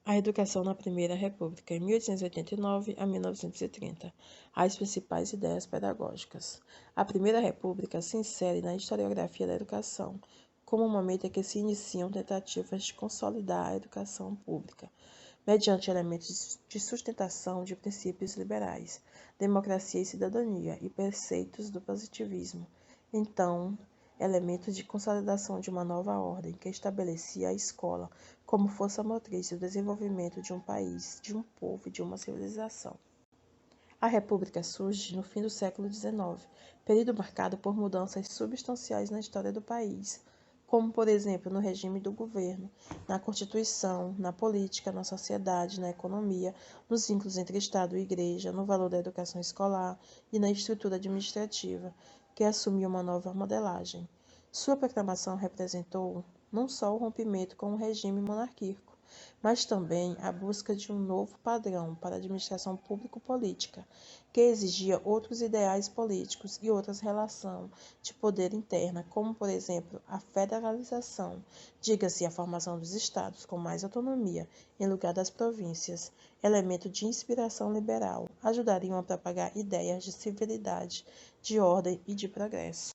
A educação na Primeira República, em 1889 a 1930. As principais ideias pedagógicas. A Primeira República se insere na historiografia da educação, como um momento em que se iniciam tentativas de consolidar a educação pública, mediante elementos de sustentação de princípios liberais, democracia e cidadania e preceitos do positivismo. Então, elementos de consolidação de uma nova ordem que estabelecia a escola como força motriz do desenvolvimento de um país, de um povo e de uma civilização. A República surge no fim do século XIX, período marcado por mudanças substanciais na história do país, como, por exemplo, no regime do governo, na Constituição, na política, na sociedade, na economia, nos vínculos entre Estado e Igreja, no valor da educação escolar e na estrutura administrativa, que assumiu uma nova modelagem. Sua proclamação representou não só o rompimento com o regime monárquico, mas também a busca de um novo padrão para a administração público-política, que exigia outros ideais políticos e outras relações de poder interna, como, por exemplo, a federalização, diga-se a formação dos estados com mais autonomia em lugar das províncias, elemento de inspiração liberal, ajudariam a propagar ideias de civilidade, de ordem e de progresso.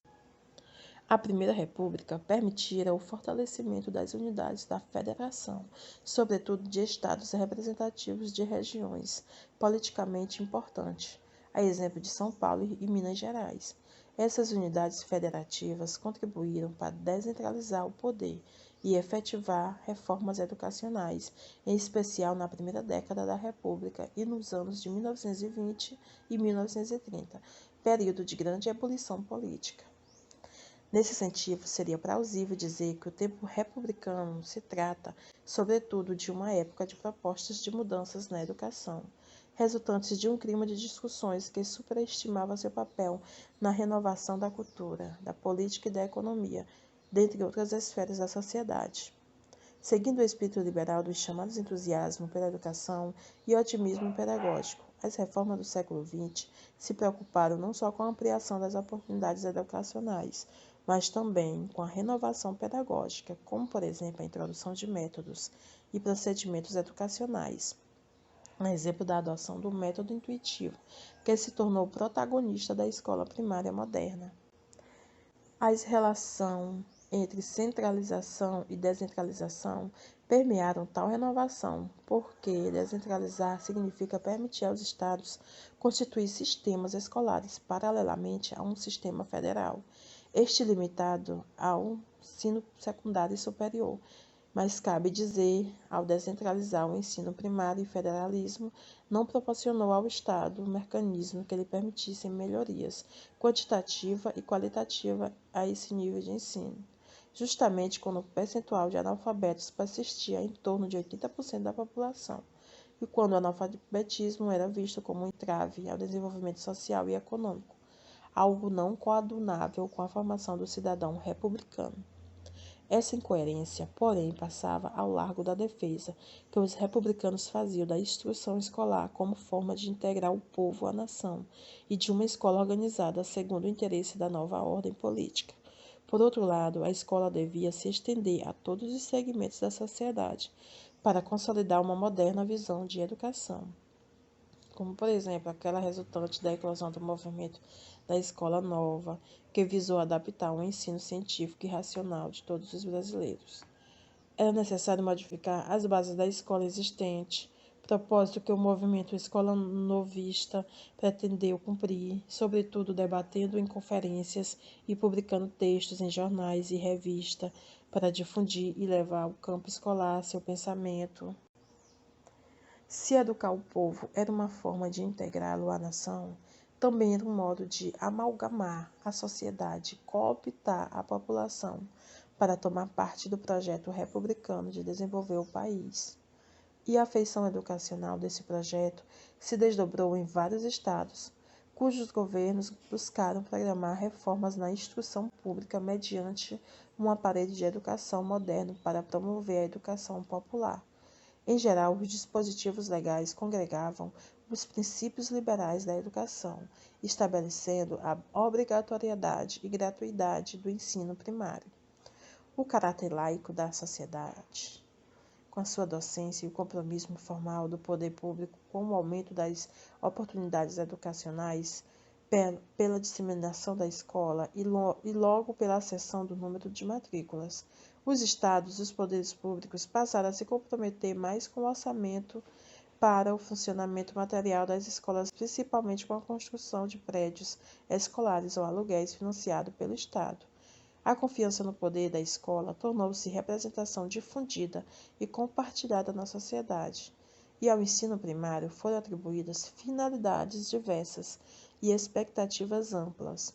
A Primeira República permitira o fortalecimento das unidades da federação, sobretudo de estados representativos de regiões politicamente importantes, a exemplo de São Paulo e Minas Gerais. Essas unidades federativas contribuíram para descentralizar o poder e efetivar reformas educacionais, em especial na primeira década da República e nos anos de 1920 e 1930, período de grande ebulição política. Nesse sentido, seria plausível dizer que o tempo republicano se trata, sobretudo, de uma época de propostas de mudanças na educação, resultantes de um clima de discussões que superestimava seu papel na renovação da cultura, da política e da economia, dentre outras esferas da sociedade. Seguindo o espírito liberal dos chamados entusiasmo pela educação e otimismo pedagógico, as reformas do século XX se preocuparam não só com a ampliação das oportunidades educacionais, mas também com a renovação pedagógica, como, por exemplo, a introdução de métodos e procedimentos educacionais. Um exemplo da adoção do método intuitivo, que se tornou protagonista da escola primária moderna. As relações entre centralização e descentralização permearam tal renovação, porque descentralizar significa permitir aos estados constituir sistemas escolares paralelamente a um sistema federal, este limitado ao ensino secundário e superior. Mas cabe dizer, ao descentralizar o ensino primário e federalismo, não proporcionou ao Estado um mecanismo que lhe permitisse melhorias quantitativa e qualitativa a esse nível de ensino, justamente quando o percentual de analfabetos persistia em torno de 80% da população, e quando o analfabetismo era visto como um entrave ao desenvolvimento social e econômico, algo não coadunável com a formação do cidadão republicano. Essa incoerência, porém, passava ao largo da defesa que os republicanos faziam da instrução escolar como forma de integrar o povo à nação e de uma escola organizada segundo o interesse da nova ordem política. Por outro lado, a escola devia se estender a todos os segmentos da sociedade para consolidar uma moderna visão de educação, como, por exemplo, aquela resultante da eclosão do movimento da Escola Nova, que visou adaptar o ensino científico e racional de todos os brasileiros. Era necessário modificar as bases da escola existente, propósito que o movimento Escola Novista pretendeu cumprir, sobretudo debatendo em conferências e publicando textos em jornais e revistas para difundir e levar ao campo escolar seu pensamento. Se educar o povo era uma forma de integrá-lo à nação, também era um modo de amalgamar a sociedade, cooptar a população para tomar parte do projeto republicano de desenvolver o país. E a feição educacional desse projeto se desdobrou em vários estados, cujos governos buscaram programar reformas na instrução pública mediante um aparelho de educação moderno para promover a educação popular. Em geral, os dispositivos legais congregavam os princípios liberais da educação, estabelecendo a obrigatoriedade e gratuidade do ensino primário. O caráter laico da sociedade. com a sua docência e o compromisso formal do poder público com o aumento das oportunidades educacionais, pela disseminação da escola e logo pela ascensão do número de matrículas, os estados e os poderes públicos passaram a se comprometer mais com o orçamento para o funcionamento material das escolas, principalmente com a construção de prédios escolares ou aluguéis financiados pelo Estado. A confiança no poder da escola tornou-se representação difundida e compartilhada na sociedade, e ao ensino primário foram atribuídas finalidades diversas e expectativas amplas,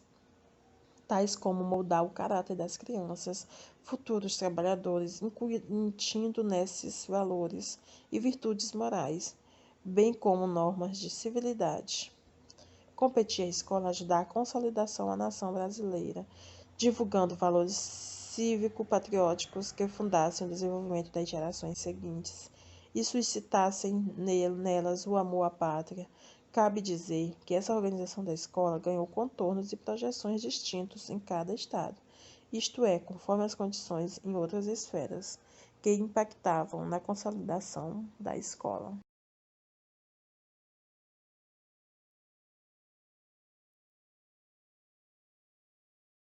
tais como moldar o caráter das crianças, futuros trabalhadores, incutindo nesses valores e virtudes morais, bem como normas de civilidade. Competia à escola ajudar a consolidação da nação brasileira, divulgando valores cívico-patrióticos que fundassem o desenvolvimento das gerações seguintes e suscitassem nelas o amor à pátria. Cabe dizer que essa organização da escola ganhou contornos e projeções distintos em cada estado, isto é, conforme as condições em outras esferas, que impactavam na consolidação da escola.